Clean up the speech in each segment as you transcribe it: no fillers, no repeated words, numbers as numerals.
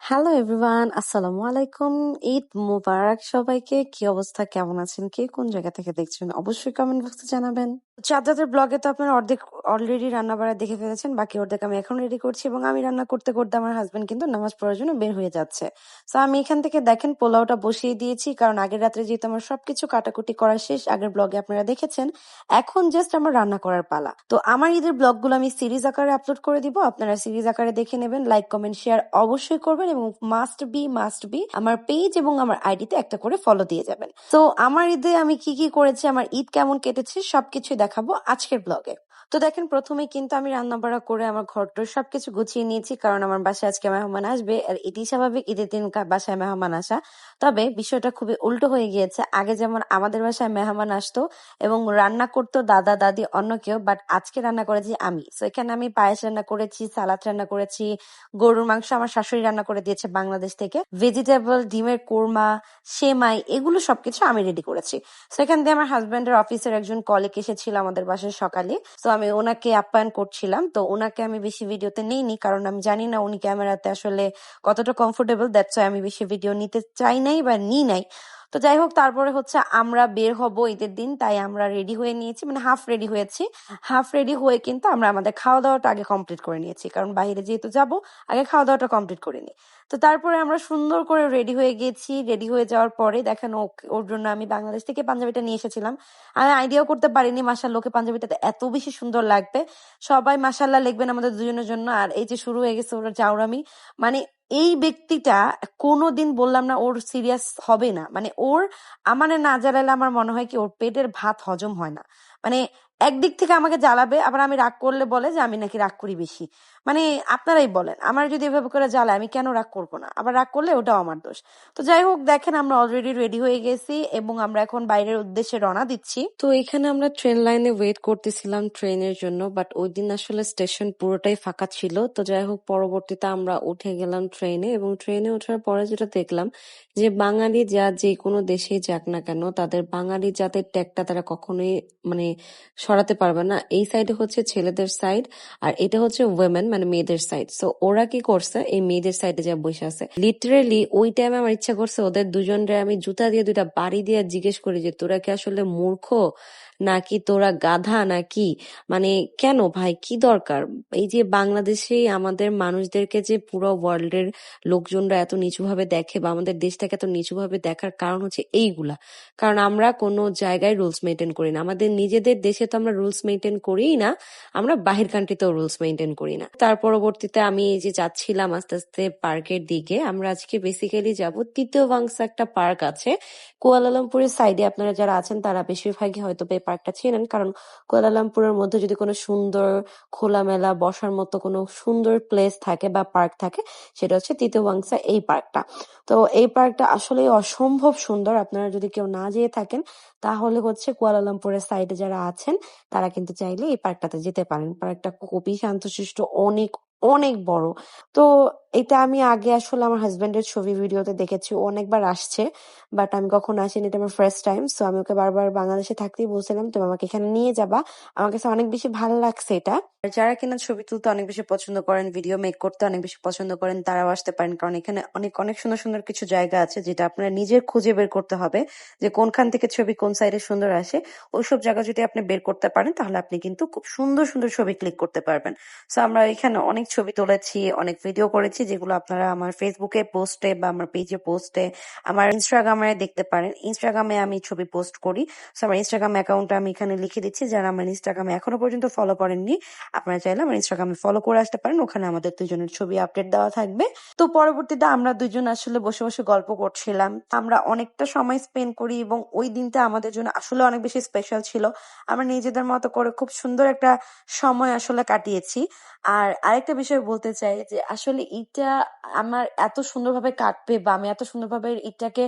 Hello everyone, আসসালামু আলাইকুম। ঈদ মুবারক সবাইকে। কি অবস্থা, কেমন আছেন, কে কোন জায়গা থেকে দেখছেন অবশ্যই কমেন্ট বক্সে জানাবেন। চাঁদাদের ব্লগে তো আপনারা অর্ধেক অলরেডি রান্না বাড়া দেখে ফেলেছেন, বাকি অর্ধেক আমি এখন রেডি করছি এবং আমি রান্না করতে করতে আমার হাজবেন্ড কিন্তু নামাজ পড়ার জন্য বের হয়ে যাচ্ছে। তো আমি এখান থেকে দেখেন পোলাওটা বসিয়ে দিয়েছি, কারণ আগের রাত্রে যেহেতু আমার সবকিছু কাটাকুটি করা শেষ, আগের ব্লগে আপনারা দেখেছেন। এখন জাস্ট আমার রান্না করার পালা। তো আমার ঈদের ব্লগগুলো আমি সিরিজ আকারে আপলোড করে দিব, আপনারা সিরিজ আকারে দেখে নেবেন। লাইক কমেন্ট শেয়ার অবশ্যই করবেন এবং মাস্ট বি আমার পেজ এবং আমার আইডিতে একটা করে ফলো দিয়ে যাবেন। তো আমার ঈদে আমি কি কি করেছি, আমার ঈদ কেমন কেটেছে সবকিছু দেখাবো আজকের ব্লগে। তো দেখেন, প্রথমে কিন্তু আমি রান্না বাড়া করে আমার ঘরটর সবকিছু গুছিয়ে নিয়েছি, কারণ আমার বাসায় আজকে মেহমান আসবে আর এটি স্বাভাবিক, ঈদের দিন বাসায় মেহমান আসা। তবে বিষয়টা খুবই উল্টো হয়ে গিয়েছে। আগে যেমন আমাদের বাসায় মেহমান আসতো এবং রান্না করতো দাদা দাদি অন্য কেউ, বাট আজকে রান্না করেছি আমি। তো এখানে আমি পায়েস রান্না করেছি, সালাদ রান্না করেছি, গরুর মাংস আমার শাশুড়ি রান্না করে দিয়েছে বাংলাদেশ থেকে, ভেজিটেবল, ডিমের কোরমা, সেমাই, এগুলো সবকিছু আমি রেডি করেছি। সেখান দিয়ে আমার হাজবেন্ডের অফিসের একজন কলিগ এসেছিল আমাদের বাসায় সকালে, তো আমি ওনাকে আপ্যায়ন করছিলাম। তো ওনাকে আমি বেশি ভিডিওতে নেইনি, কারণ আমি জানি না উনি ক্যামেরাতে আসলে কতটা কমফোর্টেবল, দ্যাটস ওয়াই আমি বেশি ভিডিও নিতে চাই নাই বা নিই নাই। তো যাই হোক, তারপরে হচ্ছে আমরা বের হব ঈদের দিন, তাই আমরা রেডি হয়ে নিয়েছি, মানে হাফ রেডি হয়েছি। হাফ রেডি হয়ে কিন্তু আমরা আমাদের খাওয়া দাওয়াটা আগে কমপ্লিট করে নিয়েছি, কারণ বাইরে যেহেতু যাব, আগে খাওয়া দাওয়াটা কমপ্লিট করে নিই। তো তারপরে আমরা সুন্দর করে রেডি হয়ে গেছি। রেডি হয়ে যাওয়ার পরে দেখেন, ওর জন্য আমি বাংলাদেশ থেকে পাঞ্জাবিটা নিয়ে এসেছিলাম। আমি আইডিয়াও করতে পারিনি মাশাআল্লাহ ওকে পাঞ্জাবিটাতে এত বেশি সুন্দর লাগবে। সবাই মাশাআল্লাহ লিখবেন আমাদের দুজনের জন্য। আর এই যে শুরু হয়ে গেছে ওর চাউরামি, মানে এই ব্যক্তিটা কোনোদিন বললাম না ওর সিরিয়াস হবে না, মানে ওর আমারে না জ্বালালে আমার মনে হয় কি ওর পেটের ভাত হজম হয় না। মানে একদিক থেকে আমাকে জ্বালাবে, আবার আমি রাগ করলে বলে যে আমি নাকি রাগ করি বেশি। মানে আপনারাই বলেন, আমার যদি এভাবে করে জ্বালায় আমি কেন রাগ করবো না, আবার রাগ করলে ওটাও আমার দোষ। তো যাই হোক, দেখেন আমরা অলরেডি রেডি হয়ে গেছি এবং আমরা এখন বাইরের উদ্দেশ্যে রওনা দিচ্ছি। তো এখানে আমরা ট্রেন লাইনে ওয়েট করতেছিলাম ট্রেনের জন্য, বাট ওই দিন আসলে স্টেশন পুরোটাই ফাঁকা ছিল। তো যাই হোক, পরবর্তীতে আমরা উঠে গেলাম ট্রেনে এবং ট্রেনে ওঠার পরে যেটা দেখলাম যে বাঙালি যা যে কোনো দেশেই যাক না কেন, তাদের বাঙালি জাতের ট্যাগটা তারা কখনোই মানে সরাতে পারবে না। এই সাইডে হচ্ছে ছেলেদের সাইড আর এটা হচ্ছে ওয়েমেন মানে মেয়েদের সাইড। সো ওরা কি করছে, এই মেয়েদের সাইডে যা বসে আছে, লিটারেলি ওই টাইমে আমার ইচ্ছা করছে ওদের দুজনরে আমি জুতা দিয়ে দুইটা বাড়ি দিয়ে জিজ্ঞেস করি যে তোরা কি আসলে মূর্খ নাকি তোরা গাধা নাকি, মানে কেন ভাই, কি দরকার? এই যে বাংলাদেশে আমাদের মানুষদেরকে যে পুরো ওয়ার্ল্ডের লোকজনরা এত নিচুভাবে দেখে বা আমাদের দেশটাকে এত নিচুভাবে দেখার কারণ হচ্ছে এইগুলা। কারণ আমরা কোনো জায়গায় রুলস মেনটেন করি না, আমাদের নিজেদের দেশে তো আমরা রুলস মেনটেন করিই না, আমরা বাহির কান্ট্রিতেও রুলস মেনটেন করি না। তার পরবর্তীতে আমি এই যে যাচ্ছিলাম আস্তে আস্তে পার্কের দিকে। আমরা আজকে বেসিক্যালি যাব তৃতীয় বাংসা, একটা পার্ক আছে কুয়ালালামপুরের সাইডে। আপনারা যারা আছেন তারা বেশিরভাগই হয়তো এই পার্কটা চেনেন, কারণ কুয়ালালামপুরের মধ্যে যদি কোনো সুন্দর খোলামেলা বসার মতো কোনো সুন্দর প্লেস থাকে বা পার্ক থাকে, সেটা হচ্ছে তৃতীয় বাংসা এই পার্কটা। তো এই পার্কটা আসলে অসম্ভব সুন্দর। আপনারা যদি কেউ না যেয়ে থাকেন তাহলে হচ্ছে কুয়ালালামপুরের সাইডে যারা আছেন তারা কিন্তু চাইলে এই পার্কটাতে যেতে পারেন। পার্কটা খুবই শান্তশিষ্ট, অনেক অনেক বড়। তো এটা আমি আগে আসলে আমার হাজবেন্ডের ছবি ভিডিওতে দেখেছি, ও অনেকবার আসছে, বাট আমি কখনো আসিনি, এটা আমার ফার্স্ট টাইম। সো আমি ওকে বারবার বাংলাদেশে থাকতেই বলছিলাম তুমি আমাকে এখানে নিয়ে যাবা, আমার কাছে অনেক বেশি ভালো লাগছে এটা। আর যারা কিনা ছবি তুলতে অনেক বেশি পছন্দ করেন, ভিডিও মেক করতে অনেক বেশি পছন্দ করেন, তারাও আসতে পারেন, কারণ এখানে অনেক অনেক সুন্দর সুন্দর কিছু জায়গা আছে যেটা আপনার নিজের খুঁজে বের করতে হবে যে কোনখান থেকে ছবি কোন সাইডে সুন্দর আসে। ওইসব জায়গা যদি আপনি বের করতে পারেন তাহলে আপনি কিন্তু খুব সুন্দর সুন্দর ছবি ক্লিক করতে পারবেন। সো আমরা এখানে অনেক ছবি তুলেছি, অনেক ভিডিও করেছি, যেগুলো আপনারা আমার ফেসবুকে পোস্টে বা আমার পেজে পোস্টে, আমার ইনস্টাগ্রামে দেখতে পারেন। ইনস্টাগ্রামে আমি ছবি পোস্ট করি। সো আমার ইনস্টাগ্রাম অ্যাকাউন্টটা আমি এখানে লিখে দিচ্ছি, যারা আমার ইনস্টাগ্রামে এখনো পর্যন্ত ফলো করেননি আপনারা চাইলে আমার ইনস্টাগ্রামে ফলো করে আসতে পারেন, ওখানে আমাদের দুজনের ছবি আপডেট দেওয়া থাকবে। তো পরবর্তীতে আমরা দুজন আসলে বসে বসে গল্প করছিলাম, আমরা অনেকটা সময় স্পেন্ড করি এবং ওই দিনটা আমাদের জন্য আসলে অনেক বেশি স্পেশাল ছিল। আমরা নিজেদের মতো করে খুব সুন্দর একটা সময় আসলে কাটিয়েছি। আর আরেকটা বিষয় বলতে চাই যে আসলে ঈদটা আমার এত সুন্দরভাবে কাটবে বা আমি এত সুন্দরভাবে ঈদটাকে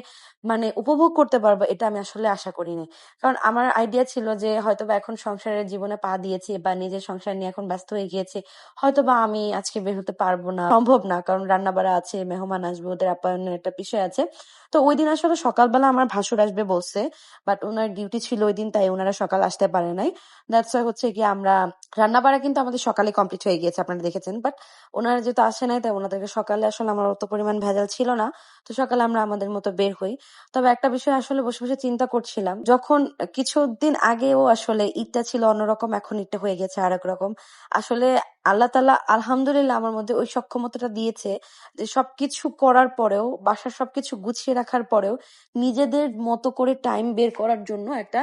মানে উপভোগ করতে পারবো, এটা আমি আসলে আশা করিনি। কারণ আমার আইডিয়া ছিল যে হয়তোবা এখন সংসারের জীবনে পা দিয়েছি বা নিজের সংসার নিয়ে এখন ব্যস্ত হয়ে গিয়েছি, হয়তোবা আমি আজকে বের হতে পারবো না, সম্ভব না, কারণ রান্না বাড়া আছে, মেহমান আসবে, ওদের আপ্যায়নের একটা বিষয় আছে। তো ওই দিন আসলে সকালবেলা আমার ভাসুর আসবে বলছে, বাট ওনার ডিউটি ছিল ওই দিন, তাই ওনারা সকাল আসতে পারে নাই। দ্যাটস ওয়াই হচ্ছে কি আমরা রান্না বাড়া কিন্তু আমাদের সকালে কমপ্লিট হয়ে গিয়েছে, আপনারা দেখেছেন বাট ওনারা যেহেতু আসে নাই তাই ওনাদেরকে সকালে আসলে আমার অত পরিমাণ ভেজাল ছিল না, তো সকালে আমরা আমাদের মতো বের হই। তবে একটা বিষয় আসলে বসে বসে চিন্তা করছিলাম, যখন কিছুদিন আগেও আসলে ঈদটা ছিল অন্যরকম, এখন ঈদটা হয়ে গেছে আরেক রকম। আসলে আল্লাহ তাআলা আলহামদুলিল্লাহ আমার মধ্যে ওই সক্ষমতাটা দিয়েছে যে সবকিছু করার পরেও, বাসার সবকিছু গুছিয়ে রাখার পরেও নিজেদের মতো করে টাইম বের করার জন্য একটা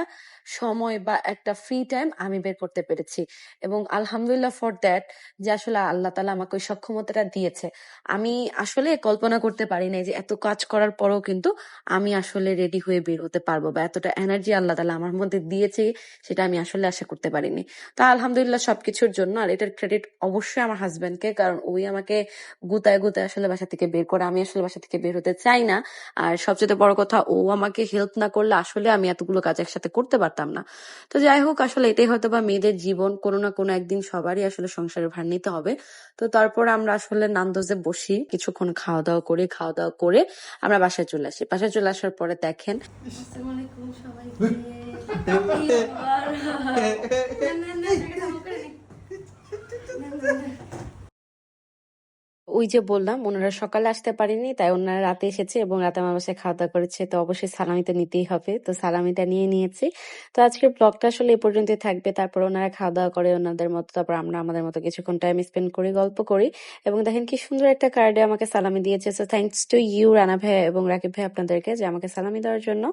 সময় বা একটা ফ্রি টাইম আমি বের করতে পেরেছি। এবং আলহামদুলিল্লাহ ফর দ্যাট, যে আসলে আল্লাহ তাআলা আমাকে ওই সক্ষমতাটা দিয়েছে। আমি আসলে কল্পনা করতে পারি নাই যে এত কাজ করার পরেও কিন্তু আমি আসলে রেডি হয়ে বের হতে পারবো, বা এতটা এনার্জি আল্লাহ তাআলা আমার মধ্যে দিয়েছে সেটা আমি আসলে আশা করতে পারিনি। তা আলহামদুলিল্লাহ সবকিছুর জন্য। আর এটার ক্রেডিট অবশ্যই আমার হাজবেন্ডকে, কারণ ওই আমাকে গুতায় গুতায় আসলে বাসা থেকে বের করে। আমি আসলে বাসা থেকে বের হতে চাই না। আর সবচেয়ে বড় কথা, ও আমাকে হেল্প না করলে আসলে আমি এতগুলো কাজ একসাথে করতে পারতাম না। তো যাই হোক, আসলে এটাই হয়তো বা মেয়েদের জীবন, কোনো না কোনো একদিন সবারই আসলে সংসারের ভার নিতে হবে। তো তারপর আমরা আসলে নান্দোজে বসি, কিছুক্ষণ খাওয়া দাওয়া করে আমরা বাসায় চলে আসি। বাসায় চলে আসার পরে দেখেন, আসসালামু আলাইকুম সবাইকে। ঈদ মুবারক। ওই যে বললাম ওনারা সকালে আসতে পারেনি, তাই ওনারা রাতে এসেছে এবং রাতে আমার বাসায় খাওয়া দাওয়া করেছে। তো অবশ্যই সালামিটা নিতেই হবে, তো সালামিটা নিয়ে নিয়েছি। তো আজকের ব্লগটা আসলে এ পর্যন্তই থাকবে। তারপর ওনারা খাওয়া দাওয়া করে ওনাদের মতো, তারপর আমরা আমাদের মতো কিছুক্ষণ টাইম স্পেন্ড করি, গল্প করি। এবং দেখেন কি সুন্দর একটা কার্ডে আমাকে সালামি দিয়েছে। So thanks to you Rana ভাই এবং রাকিব ভাই, আপনাদেরকে যে আমাকে সালামি দেওয়ার জন্য।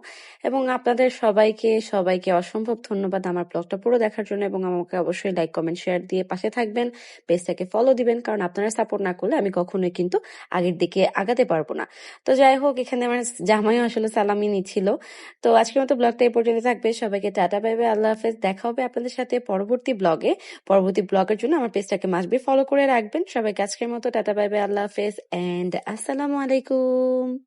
এবং আপনাদের সবাইকে সবাইকে অসম্ভব ধন্যবাদ আমার ব্লগটা পুরো দেখার জন্য। এবং আমাকে অবশ্যই লাইক কমেন্ট শেয়ার দিয়ে পাশে থাকবেন, পেজটাকে ফলো দিবেন, কারণ আপনারা সাপোর্ট না করলে আমি কখনোই কিন্তু আগের দিকে আগাতে পারবো না। তো যাই হোক, এখানে আমার জামাইও আসলে সালামি নিচ্ছিল। তো আজকের মতো ব্লগটা এই পর্যন্ত থাকবে। সবাইকে টাটা, বাই বাই, আল্লাহ হাফেজ। দেখা হবে আপনাদের সাথে পরবর্তী ব্লগে। পরবর্তী ব্লগের জন্য আমার পেজটাকে মাস্ট বি ফলো করে রাখবেন। সবাইকে আজকের মতো টাটা, বাই বাই, আল্লাহ হাফেজ এন্ড আসসালামু আলাইকুম।